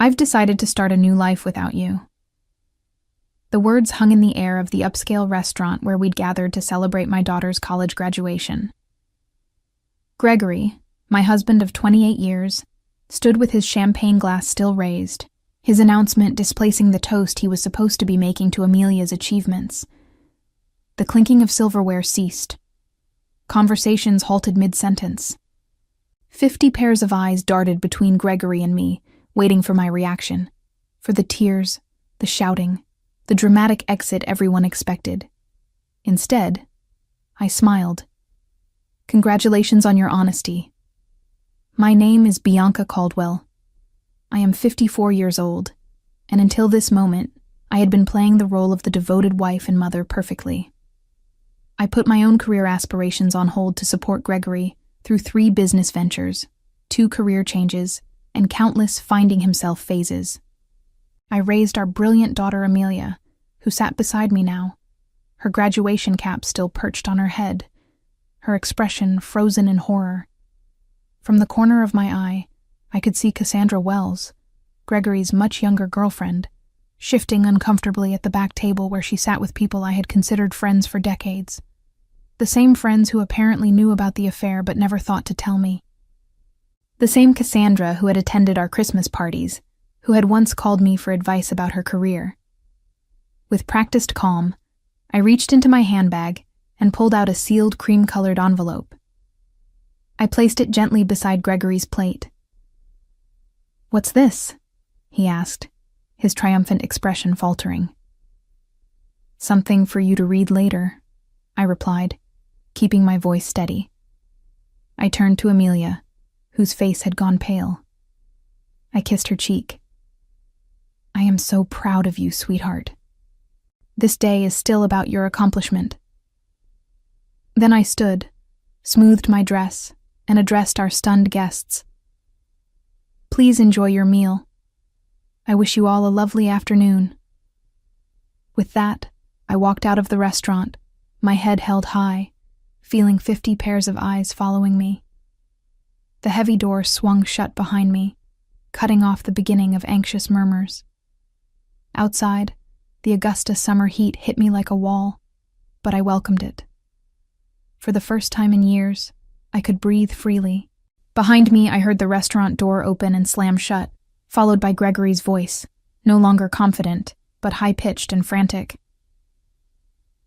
I've decided to start a new life without you." The words hung in the air of the upscale restaurant where we'd gathered to celebrate my daughter's college graduation. Gregory, my husband of 28 years, stood with his champagne glass still raised, his announcement displacing the toast he was supposed to be making to Amelia's achievements. The clinking of silverware ceased. Conversations halted mid-sentence. 50 pairs of eyes darted between Gregory and me, waiting for my reaction, for the tears, the shouting, the dramatic exit everyone expected. Instead, I smiled. "Congratulations on your honesty. My name is Bianca Caldwell. I am 54 years old, and until this moment, I had been playing the role of the devoted wife and mother perfectly. I put my own career aspirations on hold to support Gregory through 3 business ventures, 2 career changes, and countless finding himself phases. I raised our brilliant daughter Amelia, who sat beside me now, her graduation cap still perched on her head, her expression frozen in horror. From the corner of my eye, I could see Cassandra Wells, Gregory's much younger girlfriend, shifting uncomfortably at the back table where she sat with people I had considered friends for decades. The same friends who apparently knew about the affair but never thought to tell me. The same Cassandra who had attended our Christmas parties, who had once called me for advice about her career. With practiced calm, I reached into my handbag and pulled out a sealed cream-colored envelope. I placed it gently beside Gregory's plate. "What's this?" he asked, his triumphant expression faltering. "Something for you to read later," I replied, keeping my voice steady. I turned to Amelia, whose face had gone pale. I kissed her cheek. "I am so proud of you, sweetheart. This day is still about your accomplishment." Then I stood, smoothed my dress, and addressed our stunned guests. "Please enjoy your meal. I wish you all a lovely afternoon." With that, I walked out of the restaurant, my head held high, feeling 50 pairs of eyes following me. The heavy door swung shut behind me, cutting off the beginning of anxious murmurs. Outside, the Augusta summer heat hit me like a wall, but I welcomed it. For the first time in years, I could breathe freely. Behind me, I heard the restaurant door open and slam shut, followed by Gregory's voice, no longer confident, but high-pitched and frantic.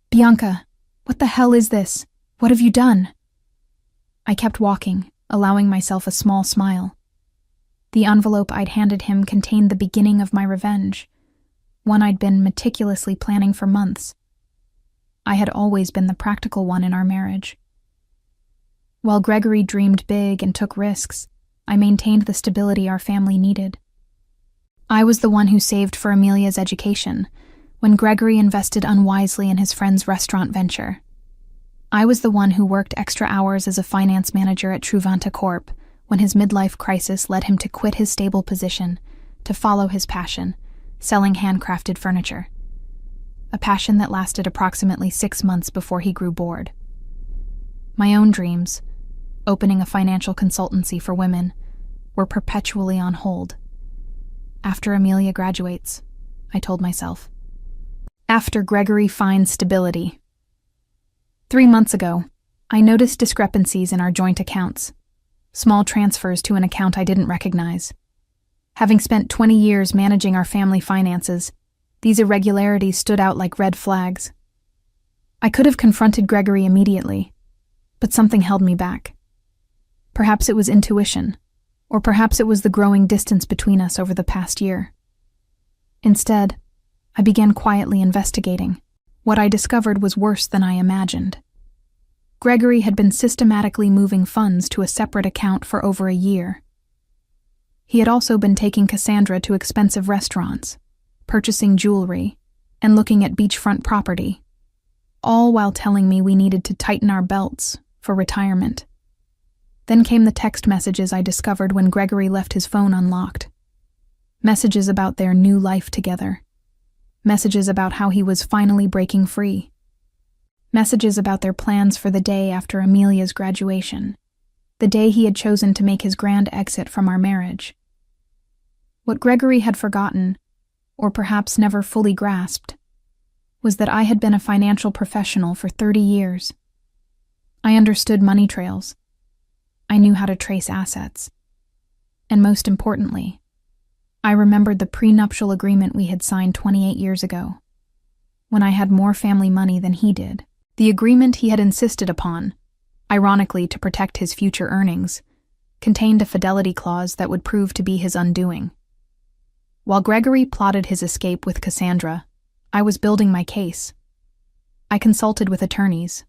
"Bianca, what the hell is this? What have you done?" I kept walking, allowing myself a small smile. The envelope I'd handed him contained the beginning of my revenge, one I'd been meticulously planning for months. I had always been the practical one in our marriage. While Gregory dreamed big and took risks, I maintained the stability our family needed. I was the one who saved for Amelia's education, when Gregory invested unwisely in his friend's restaurant venture. I was the one who worked extra hours as a finance manager at Truvanta Corp. When his midlife crisis led him to quit his stable position, to follow his passion, selling handcrafted furniture. A passion that lasted approximately 6 months before he grew bored. My own dreams, opening a financial consultancy for women, were perpetually on hold. After Amelia graduates, I told myself. After Gregory finds stability. 3 months ago, I noticed discrepancies in our joint accounts, small transfers to an account I didn't recognize. Having spent 20 years managing our family finances, these irregularities stood out like red flags. I could have confronted Gregory immediately, but something held me back. Perhaps it was intuition, or perhaps it was the growing distance between us over the past year. Instead, I began quietly investigating. What I discovered was worse than I imagined. Gregory had been systematically moving funds to a separate account for over a year. He had also been taking Cassandra to expensive restaurants, purchasing jewelry, and looking at beachfront property, all while telling me we needed to tighten our belts for retirement. Then came the text messages I discovered when Gregory left his phone unlocked. Messages about their new life together. Messages about how he was finally breaking free. Messages about their plans for the day after Amelia's graduation, the day he had chosen to make his grand exit from our marriage. What Gregory had forgotten, or perhaps never fully grasped, was that I had been a financial professional for 30 years. I understood money trails. I knew how to trace assets. And most importantly, I remembered the prenuptial agreement we had signed 28 years ago, when I had more family money than he did. The agreement he had insisted upon, ironically to protect his future earnings, contained a fidelity clause that would prove to be his undoing. While Gregory plotted his escape with Cassandra, I was building my case. I consulted with attorneys.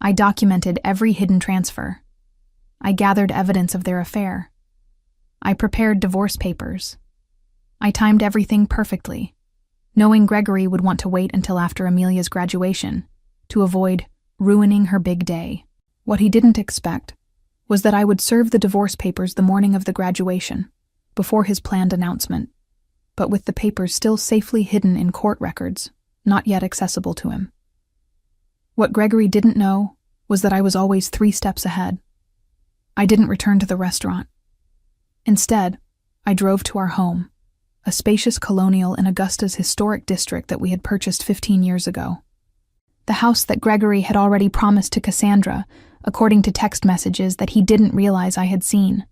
I documented every hidden transfer. I gathered evidence of their affair. I prepared divorce papers. I timed everything perfectly, knowing Gregory would want to wait until after Amelia's graduation to avoid ruining her big day. What he didn't expect was that I would serve the divorce papers the morning of the graduation, before his planned announcement, but with the papers still safely hidden in court records, not yet accessible to him. What Gregory didn't know was that I was always 3 steps ahead. I didn't return to the restaurant. Instead, I drove to our home, a spacious colonial in Augusta's historic district that we had purchased 15 years ago. The house that Gregory had already promised to Cassandra, according to text messages that he didn't realize I had seen.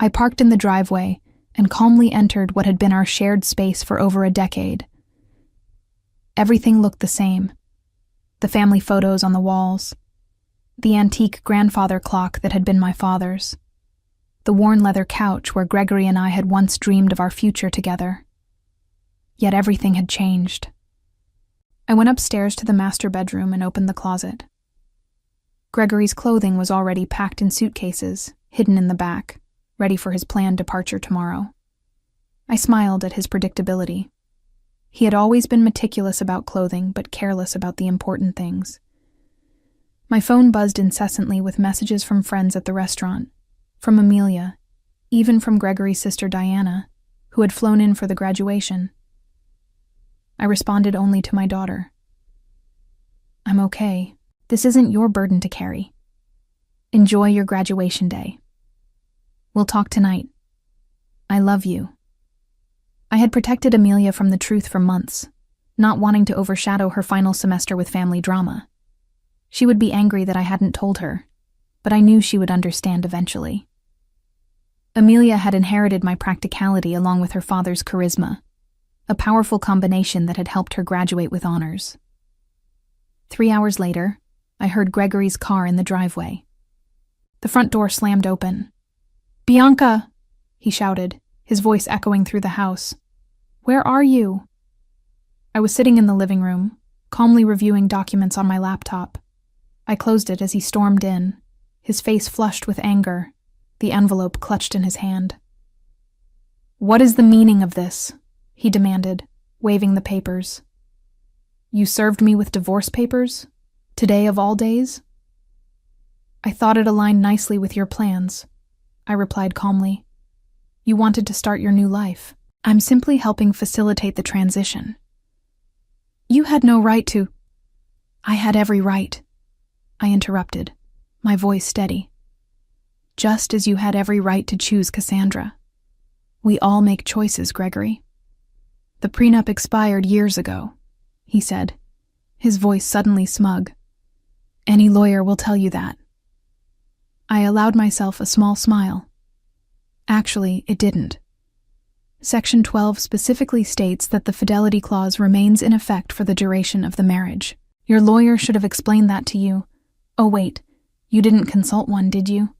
I parked in the driveway and calmly entered what had been our shared space for over a decade. Everything looked the same. The family photos on the walls, the antique grandfather clock that had been my father's, the worn leather couch where Gregory and I had once dreamed of our future together. Yet everything had changed. I went upstairs to the master bedroom and opened the closet. Gregory's clothing was already packed in suitcases, hidden in the back, ready for his planned departure tomorrow. I smiled at his predictability. He had always been meticulous about clothing, but careless about the important things. My phone buzzed incessantly with messages from friends at the restaurant, from Amelia, even from Gregory's sister Diana, who had flown in for the graduation. I responded only to my daughter. "I'm okay. This isn't your burden to carry. Enjoy your graduation day. We'll talk tonight. I love you." I had protected Amelia from the truth for months, not wanting to overshadow her final semester with family drama. She would be angry that I hadn't told her, but I knew she would understand eventually. Amelia had inherited my practicality along with her father's charisma, a powerful combination that had helped her graduate with honors. 3 hours later, I heard Gregory's car in the driveway. The front door slammed open. "Bianca!" he shouted, his voice echoing through the house. "Where are you?" I was sitting in the living room, calmly reviewing documents on my laptop. I closed it as he stormed in, his face flushed with anger, the envelope clutched in his hand. "What is the meaning of this?" he demanded, waving the papers. "You served me with divorce papers? Today of all days?" "I thought it aligned nicely with your plans," I replied calmly. "You wanted to start your new life. I'm simply helping facilitate the transition." "You had no right to—" "I had every right," I interrupted, my voice steady. "Just as you had every right to choose Cassandra. We all make choices, Gregory." "The prenup expired years ago," he said, his voice suddenly smug. "Any lawyer will tell you that." I allowed myself a small smile. Actually, it didn't. Section 12 specifically states that the fidelity clause remains in effect for the duration of the marriage. Your lawyer should have explained that to you. Oh wait, you didn't consult one, did you?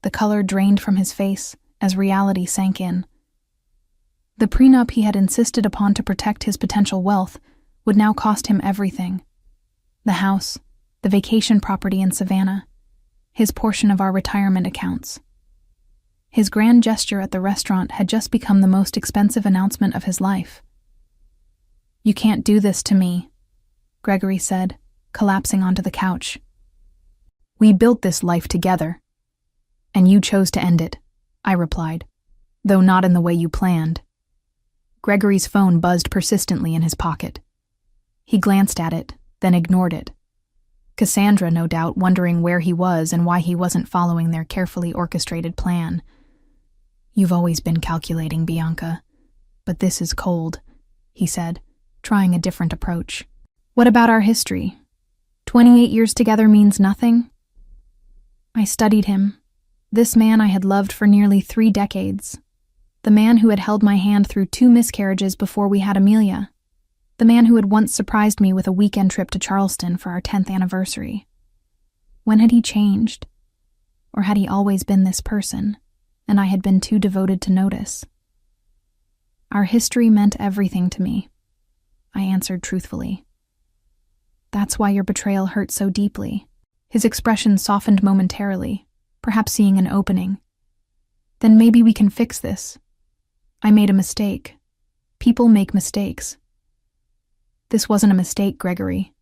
The color drained from his face as reality sank in. The prenup he had insisted upon to protect his potential wealth would now cost him everything. The house, the vacation property in Savannah, his portion of our retirement accounts. His grand gesture at the restaurant had just become the most expensive announcement of his life. "You can't do this to me," Gregory said, collapsing onto the couch. "We built this life together, and you chose to end it," I replied, though not in the way you planned. Gregory's phone buzzed persistently in his pocket. He glanced at it, then ignored it. Cassandra, no doubt, wondering where he was and why he wasn't following their carefully orchestrated plan. You've always been calculating, Bianca. But this is cold, he said, trying a different approach. What about our history? 28 years together means nothing? I studied him. This man I had loved for nearly 3 decades. The man who had held my hand through 2 miscarriages before we had Amelia. The man who had once surprised me with a weekend trip to Charleston for our 10th anniversary. When had he changed? Or had he always been this person, and I had been too devoted to notice? Our history meant everything to me, I answered truthfully. That's why your betrayal hurt so deeply. His expression softened momentarily, perhaps seeing an opening. Then maybe we can fix this. I made a mistake. People make mistakes. This wasn't a mistake, Gregory.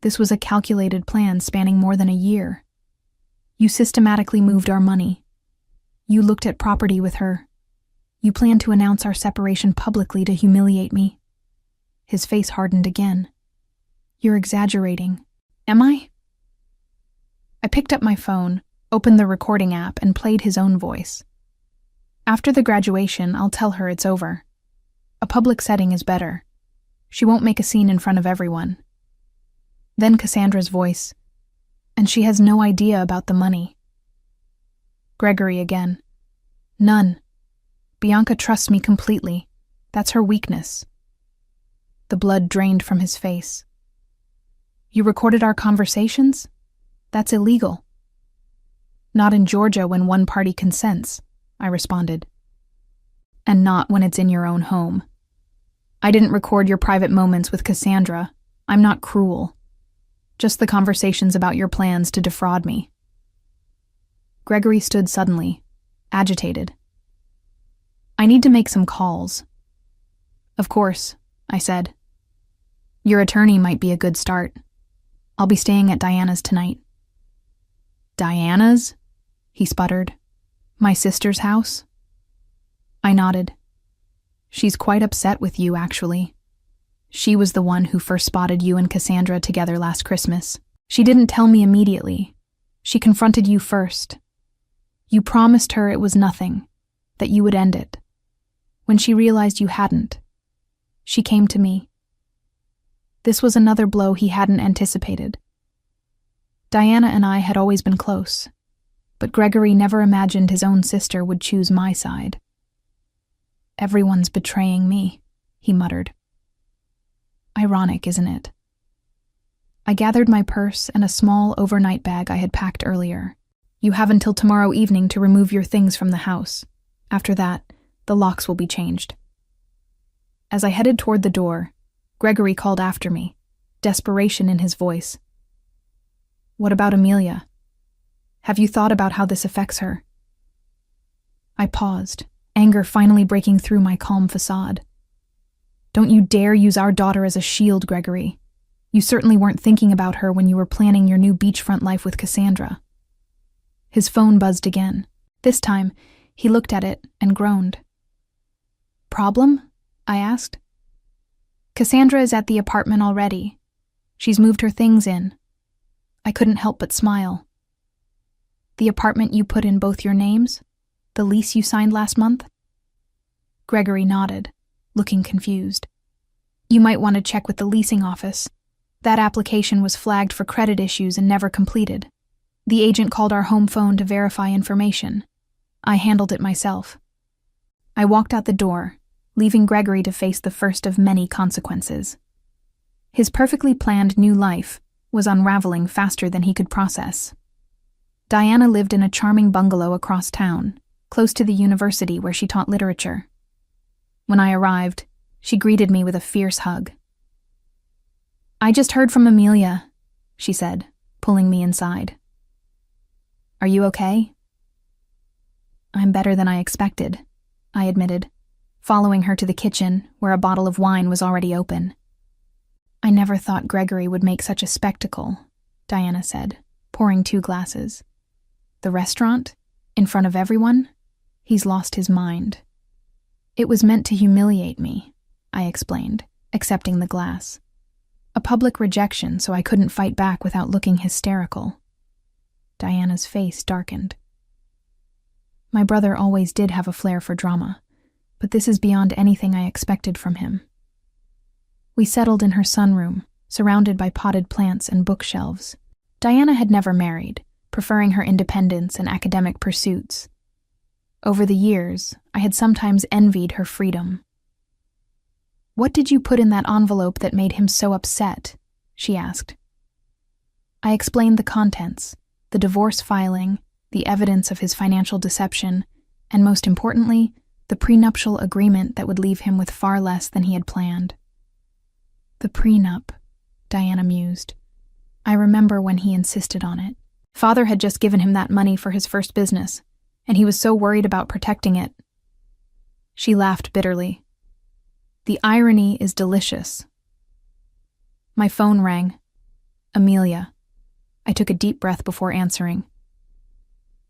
This was a calculated plan spanning more than a year. You systematically moved our money. You looked at property with her. You planned to announce our separation publicly to humiliate me. His face hardened again. You're exaggerating. Am I? I picked up my phone, opened the recording app, and played his own voice. After the graduation, I'll tell her it's over. A public setting is better. She won't make a scene in front of everyone. Then Cassandra's voice. And she has no idea about the money. Gregory again. None. Bianca trusts me completely. That's her weakness. The blood drained from his face. You recorded our conversations? That's illegal. Not in Georgia when one party consents, I responded. And not when it's in your own home. I didn't record your private moments with Cassandra. I'm not cruel. Just the conversations about your plans to defraud me. Gregory stood suddenly, agitated. I need to make some calls. Of course, I said. Your attorney might be a good start. I'll be staying at Diana's tonight. Diana's? He sputtered. My sister's house? I nodded. She's quite upset with you, actually. She was the one who first spotted you and Cassandra together last Christmas. She didn't tell me immediately. She confronted you first. You promised her it was nothing, that you would end it. When she realized you hadn't, she came to me. This was another blow he hadn't anticipated. Diana and I had always been close, but Gregory never imagined his own sister would choose my side. Everyone's betraying me, he muttered. Ironic, isn't it? I gathered my purse and a small overnight bag I had packed earlier. You have until tomorrow evening to remove your things from the house. After that, the locks will be changed. As I headed toward the door, Gregory called after me, desperation in his voice. What about Amelia? Have you thought about how this affects her? I paused, anger finally breaking through my calm facade. Don't you dare use our daughter as a shield, Gregory. You certainly weren't thinking about her when you were planning your new beachfront life with Cassandra. His phone buzzed again. This time, he looked at it and groaned. Problem? I asked. Cassandra is at the apartment already. She's moved her things in. I couldn't help but smile. The apartment you put in both your names? The lease you signed last month? Gregory nodded, looking confused. You might want to check with the leasing office. That application was flagged for credit issues and never completed. The agent called our home phone to verify information. I handled it myself. I walked out the door, leaving Gregory to face the first of many consequences. His perfectly planned new life was unraveling faster than he could process. Diana lived in a charming bungalow across town, close to the university where she taught literature. When I arrived, she greeted me with a fierce hug. I just heard from Amelia, she said, pulling me inside. Are you okay? I'm better than I expected, I admitted, following her to the kitchen where a bottle of wine was already open. I never thought Gregory would make such a spectacle, Diana said, pouring 2 glasses. The restaurant? In front of everyone? He's lost his mind. It was meant to humiliate me, I explained, accepting the glass. A public rejection so I couldn't fight back without looking hysterical. Diana's face darkened. My brother always did have a flair for drama, but this is beyond anything I expected from him. We settled in her sunroom, surrounded by potted plants and bookshelves. Diana had never married, preferring her independence and academic pursuits. Over the years, I had sometimes envied her freedom. "What did you put in that envelope that made him so upset?" she asked. I explained the contents, the divorce filing, the evidence of his financial deception, and most importantly, the prenuptial agreement that would leave him with far less than he had planned. "The prenup," Diana mused. "I remember when he insisted on it. Father had just given him that money for his first business, and he was so worried about protecting it." She laughed bitterly. "The irony is delicious." My phone rang. Amelia. I took a deep breath before answering.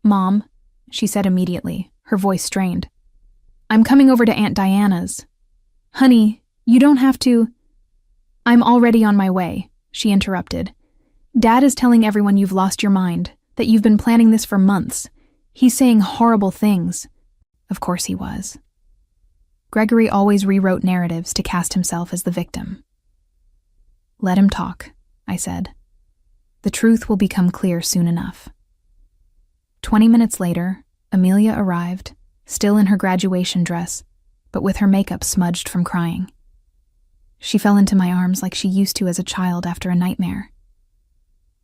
"Mom," she said immediately, her voice strained. "I'm coming over to Aunt Diana's." "Honey, you don't have to—" "I'm already on my way," she interrupted. "Dad is telling everyone you've lost your mind, that you've been planning this for months. He's saying horrible things." Of course he was. Gregory always rewrote narratives to cast himself as the victim. "Let him talk," I said. "The truth will become clear soon enough." 20 minutes later, Amelia arrived, still in her graduation dress, but with her makeup smudged from crying. She fell into my arms like she used to as a child after a nightmare.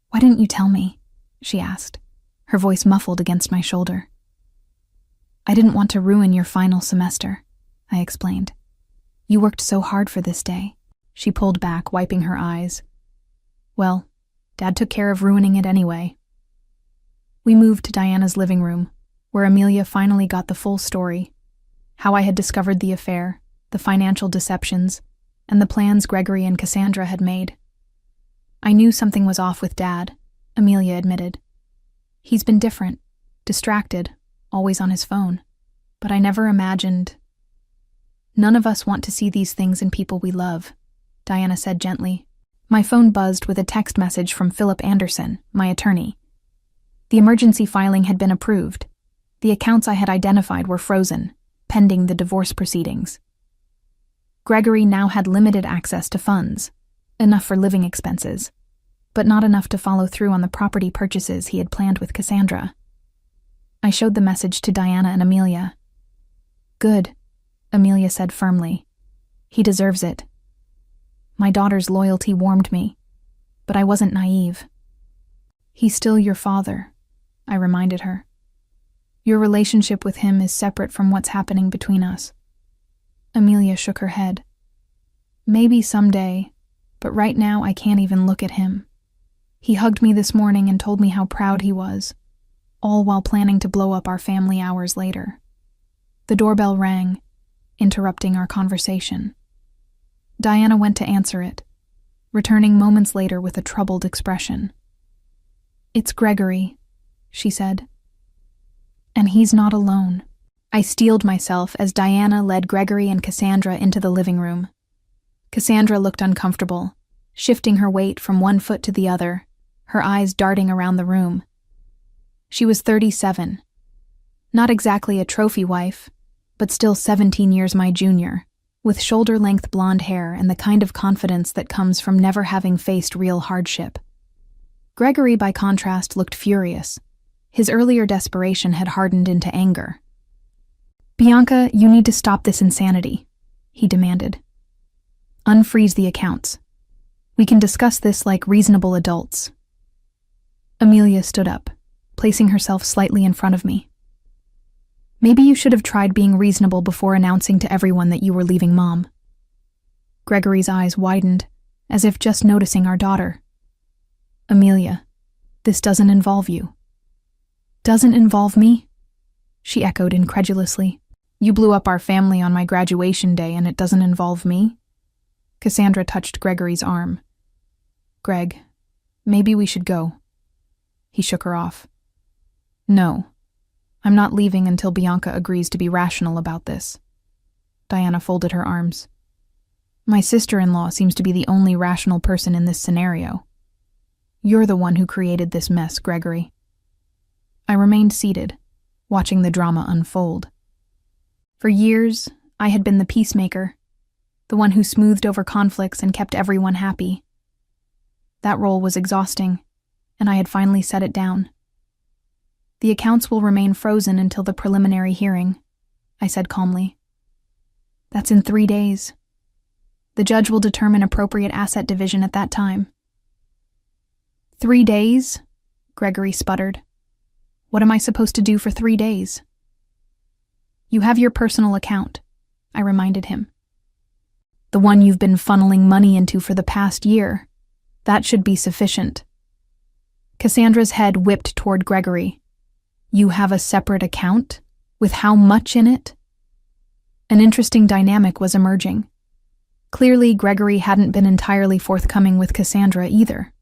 "Why didn't you tell me?" she asked, her voice muffled against my shoulder. "I didn't want to ruin your final semester," I explained. "You worked so hard for this day." She pulled back, wiping her eyes. "Well, Dad took care of ruining it anyway." We moved to Diana's living room, where Amelia finally got the full story: how I had discovered the affair, the financial deceptions, and the plans Gregory and Cassandra had made. "I knew something was off with Dad," Amelia admitted. "He's been different, distracted, always on his phone. But I never imagined—" "None of us want to see these things in people we love," Diana said gently. My phone buzzed with a text message from Philip Anderson, my attorney. The emergency filing had been approved. The accounts I had identified were frozen, pending the divorce proceedings. Gregory now had limited access to funds, enough for living expenses, but not enough to follow through on the property purchases he had planned with Cassandra. I showed the message to Diana and Amelia. "Good," Amelia said firmly. "He deserves it." My daughter's loyalty warmed me, but I wasn't naive. "He's still your father," I reminded her. "Your relationship with him is separate from what's happening between us." Amelia shook her head. "Maybe someday, but right now I can't even look at him. He hugged me this morning and told me how proud he was, all while planning to blow up our family hours later." The doorbell rang, interrupting our conversation. Diana went to answer it, returning moments later with a troubled expression. "It's Gregory," she said. "And he's not alone." I steeled myself as Diana led Gregory and Cassandra into the living room. Cassandra looked uncomfortable, shifting her weight from one foot to the other, her eyes darting around the room. She was 37. Not exactly a trophy wife, but still 17 years my junior, with shoulder-length blonde hair and the kind of confidence that comes from never having faced real hardship. Gregory, by contrast, looked furious. His earlier desperation had hardened into anger. "Bianca, you need to stop this insanity," he demanded. "Unfreeze the accounts. We can discuss this like reasonable adults." Amelia stood up, placing herself slightly in front of me. "Maybe you should have tried being reasonable before announcing to everyone that you were leaving Mom." Gregory's eyes widened, as if just noticing our daughter. "Amelia, this doesn't involve you." "Doesn't involve me?" she echoed incredulously. "You blew up our family on my graduation day and it doesn't involve me?" Cassandra touched Gregory's arm. "Greg, maybe we should go." He shook her off. "No, I'm not leaving until Bianca agrees to be rational about this." Diana folded her arms. "My sister-in-law seems to be the only rational person in this scenario. You're the one who created this mess, Gregory." I remained seated, watching the drama unfold. For years, I had been the peacemaker, the one who smoothed over conflicts and kept everyone happy. That role was exhausting, and I had finally set it down. The accounts will remain frozen until the preliminary hearing, I said calmly. That's in 3 days. The judge will determine appropriate asset division at that time. 3 days? Gregory sputtered. What am I supposed to do for 3 days? You have your personal account, I reminded him. The one you've been funneling money into for the past year. That should be sufficient. Cassandra's head whipped toward Gregory. You have a separate account? With how much in it? An interesting dynamic was emerging. Clearly, Gregory hadn't been entirely forthcoming with Cassandra either.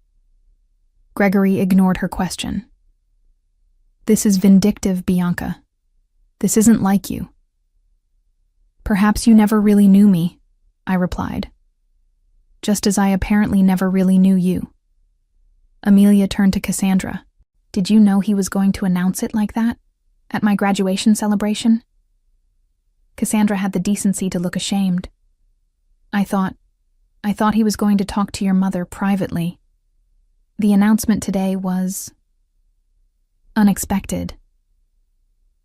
Gregory ignored her question. This is vindictive, Bianca. This isn't like you. Perhaps you never really knew me, I replied. Just as I apparently never really knew you. Amelia turned to Cassandra. Did you know he was going to announce it like that? At my graduation celebration? Cassandra had the decency to look ashamed. I thought he was going to talk to your mother privately. The announcement today was unexpected.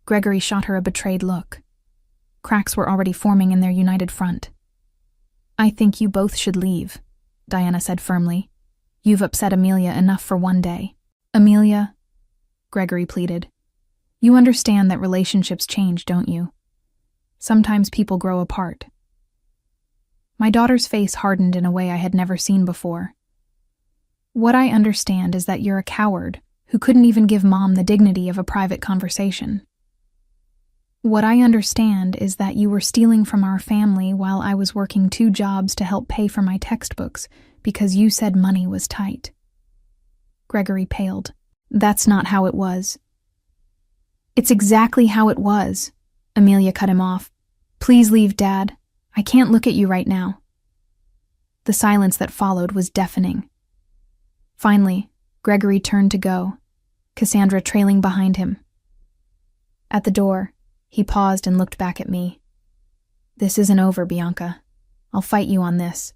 Gregory shot her a betrayed look. Cracks were already forming in their united front. I think you both should leave, Diana said firmly. You've upset Amelia enough for one day. Amelia, Gregory pleaded. You understand that relationships change, don't you? Sometimes people grow apart. My daughter's face hardened in a way I had never seen before. What I understand is that you're a coward who couldn't even give Mom the dignity of a private conversation. What I understand is that you were stealing from our family while I was working 2 jobs to help pay for my textbooks because you said money was tight. Gregory paled. That's not how it was. It's exactly how it was. Amelia cut him off. Please leave, Dad. I can't look at you right now. The silence that followed was deafening. Finally, Gregory turned to go, Cassandra trailing behind him. At the door, he paused and looked back at me. This isn't over, Bianca. I'll fight you on this.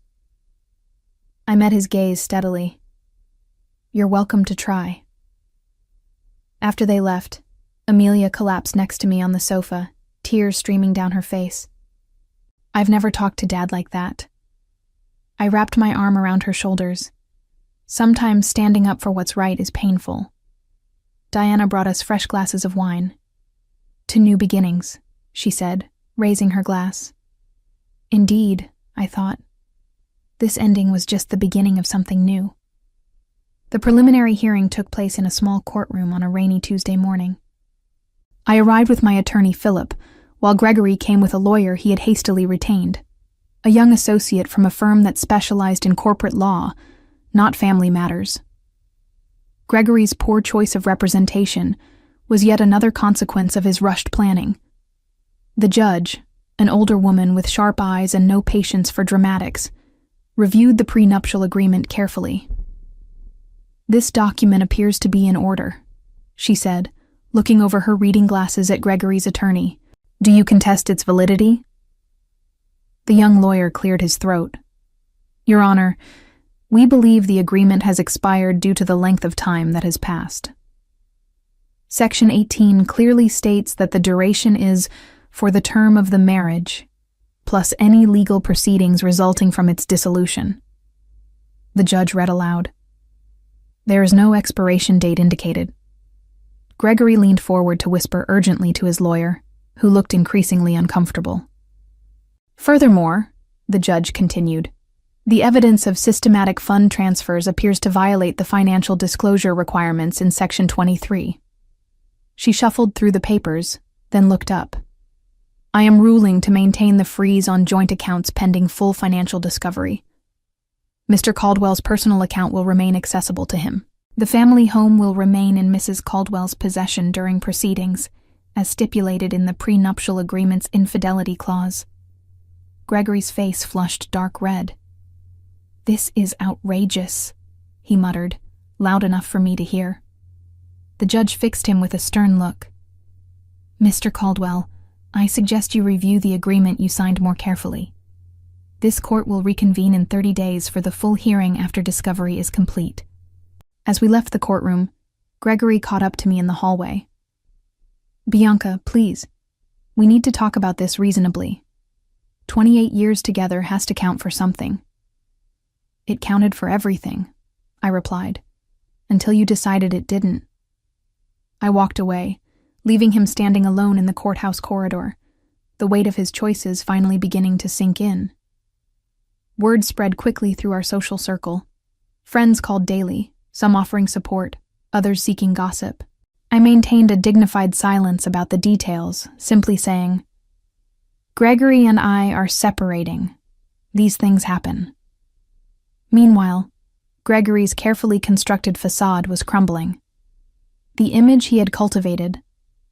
I met his gaze steadily. You're welcome to try. After they left, Amelia collapsed next to me on the sofa, tears streaming down her face. I've never talked to Dad like that. I wrapped my arm around her shoulders. Sometimes standing up for what's right is painful. Diana brought us fresh glasses of wine. To new beginnings, she said, raising her glass. Indeed, I thought. This ending was just the beginning of something new. The preliminary hearing took place in a small courtroom on a rainy Tuesday morning. I arrived with my attorney, Philip, while Gregory came with a lawyer he had hastily retained, a young associate from a firm that specialized in corporate law, not family matters. Gregory's poor choice of representation was yet another consequence of his rushed planning. The judge, an older woman with sharp eyes and no patience for dramatics, reviewed the prenuptial agreement carefully. This document appears to be in order, she said, looking over her reading glasses at Gregory's attorney. Do you contest its validity? The young lawyer cleared his throat. Your Honor, we believe the agreement has expired due to the length of time that has passed. Section 18 clearly states that the duration is for the term of the marriage, plus any legal proceedings resulting from its dissolution. The judge read aloud. There is no expiration date indicated. Gregory leaned forward to whisper urgently to his lawyer, who looked increasingly uncomfortable. Furthermore, the judge continued, the evidence of systematic fund transfers appears to violate the financial disclosure requirements in Section 23. She shuffled through the papers, then looked up. I am ruling to maintain the freeze on joint accounts pending full financial discovery. Mr. Caldwell's personal account will remain accessible to him. The family home will remain in Mrs. Caldwell's possession during proceedings, as stipulated in the prenuptial agreement's infidelity clause. Gregory's face flushed dark red. This is outrageous, he muttered, loud enough for me to hear. The judge fixed him with a stern look. Mr. Caldwell, I suggest you review the agreement you signed more carefully. This court will reconvene in 30 days for the full hearing after discovery is complete. As we left the courtroom, Gregory caught up to me in the hallway. Bianca, please. We need to talk about this reasonably. 28 years together has to count for something. It counted for everything, I replied, until you decided it didn't. I walked away, leaving him standing alone in the courthouse corridor, the weight of his choices finally beginning to sink in. Word spread quickly through our social circle. Friends called daily, some offering support, others seeking gossip. I maintained a dignified silence about the details, simply saying, Gregory and I are separating. These things happen. Meanwhile, Gregory's carefully constructed facade was crumbling. The image he had cultivated,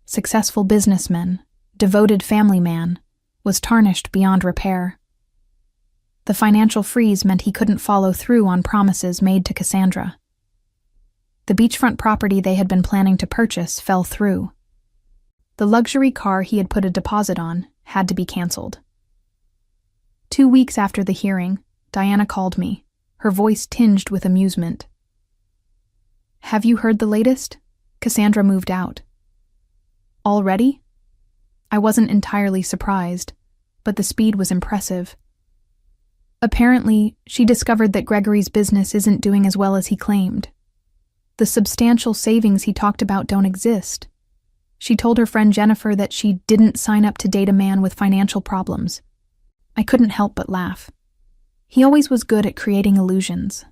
successful businessman, devoted family man, was tarnished beyond repair. The financial freeze meant he couldn't follow through on promises made to Cassandra. The beachfront property they had been planning to purchase fell through. The luxury car he had put a deposit on had to be canceled. 2 weeks after the hearing, Diana called me, her voice tinged with amusement. Have you heard the latest? Cassandra moved out. Already? I wasn't entirely surprised, but the speed was impressive. Apparently, she discovered that Gregory's business isn't doing as well as he claimed. The substantial savings he talked about don't exist. She told her friend Jennifer that she didn't sign up to date a man with financial problems. I couldn't help but laugh. He always was good at creating illusions.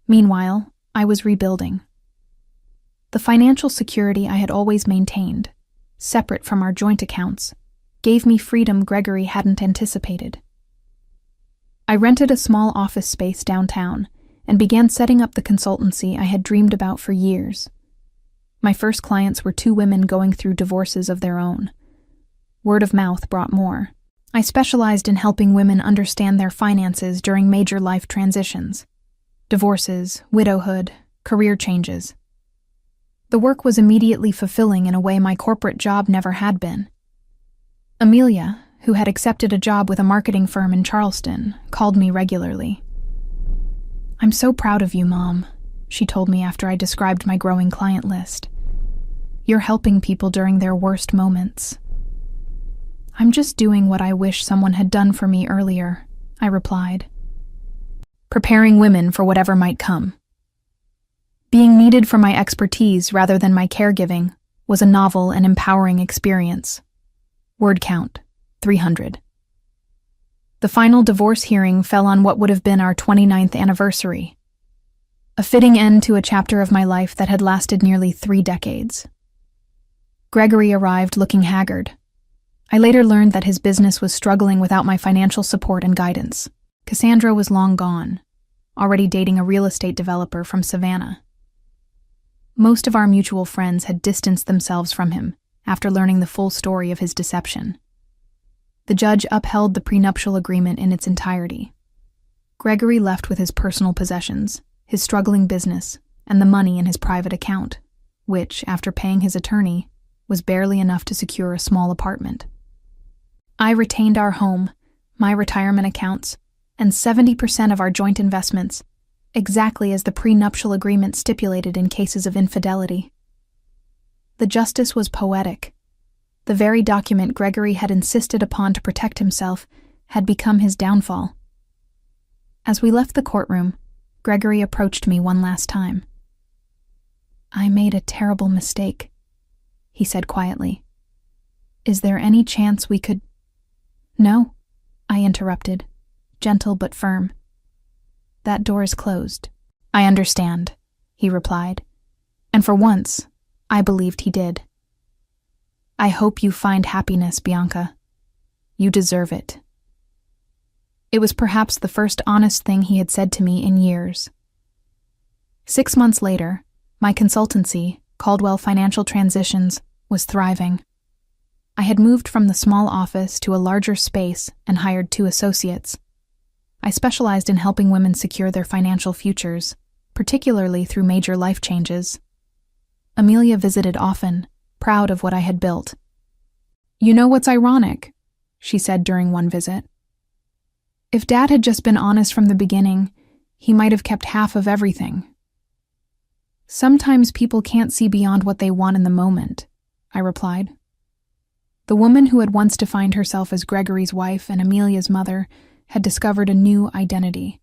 Meanwhile, I was rebuilding. The financial security I had always maintained, separate from our joint accounts, gave me freedom Gregory hadn't anticipated. I rented a small office space downtown and began setting up the consultancy I had dreamed about for years. My first clients were 2 women going through divorces of their own. Word of mouth brought more. I specialized in helping women understand their finances during major life transitions. Divorces, widowhood, career changes. The work was immediately fulfilling in a way my corporate job never had been. Amelia, who had accepted a job with a marketing firm in Charleston, called me regularly. I'm so proud of you, Mom, she told me after I described my growing client list. You're helping people during their worst moments. I'm just doing what I wish someone had done for me earlier, I replied. Preparing women for whatever might come. Being needed for my expertise rather than my caregiving was a novel and empowering experience. Word count, 300. The final divorce hearing fell on what would have been our 29th anniversary, a fitting end to a chapter of my life that had lasted nearly 3 decades. Gregory arrived looking haggard. I later learned that his business was struggling without my financial support and guidance. Cassandra was long gone, already dating a real estate developer from Savannah. Most of our mutual friends had distanced themselves from him after learning the full story of his deception. The judge upheld the prenuptial agreement in its entirety. Gregory left with his personal possessions, his struggling business, and the money in his private account, which, after paying his attorney, was barely enough to secure a small apartment. I retained our home, my retirement accounts, and 70% of our joint investments, exactly as the prenuptial agreement stipulated in cases of infidelity. The justice was poetic. The very document Gregory had insisted upon to protect himself had become his downfall. As we left the courtroom, Gregory approached me one last time. I made a terrible mistake, he said quietly. Is there any chance we could— No, I interrupted, gentle but firm. That door is closed. I understand, he replied, and for once, I believed he did. I hope you find happiness, Bianca. You deserve it. It was perhaps the first honest thing he had said to me in years. 6 months later, my consultancy, Caldwell Financial Transitions, was thriving. I had moved from the small office to a larger space and hired 2 associates. I specialized in helping women secure their financial futures, particularly through major life changes. Amelia visited often, proud of what I had built. "You know what's ironic?" she said during one visit. "If Dad had just been honest from the beginning, he might have kept half of everything." "Sometimes people can't see beyond what they want in the moment," I replied. The woman who had once defined herself as Gregory's wife and Amelia's mother had discovered a new identity: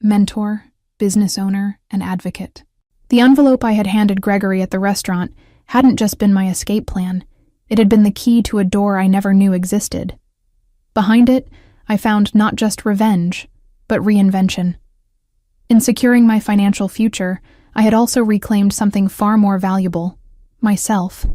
mentor, business owner, and advocate. The envelope I had handed Gregory at the restaurant hadn't just been my escape plan, it had been the key to a door I never knew existed. Behind it, I found not just revenge, but reinvention. In securing my financial future, I had also reclaimed something far more valuable: myself.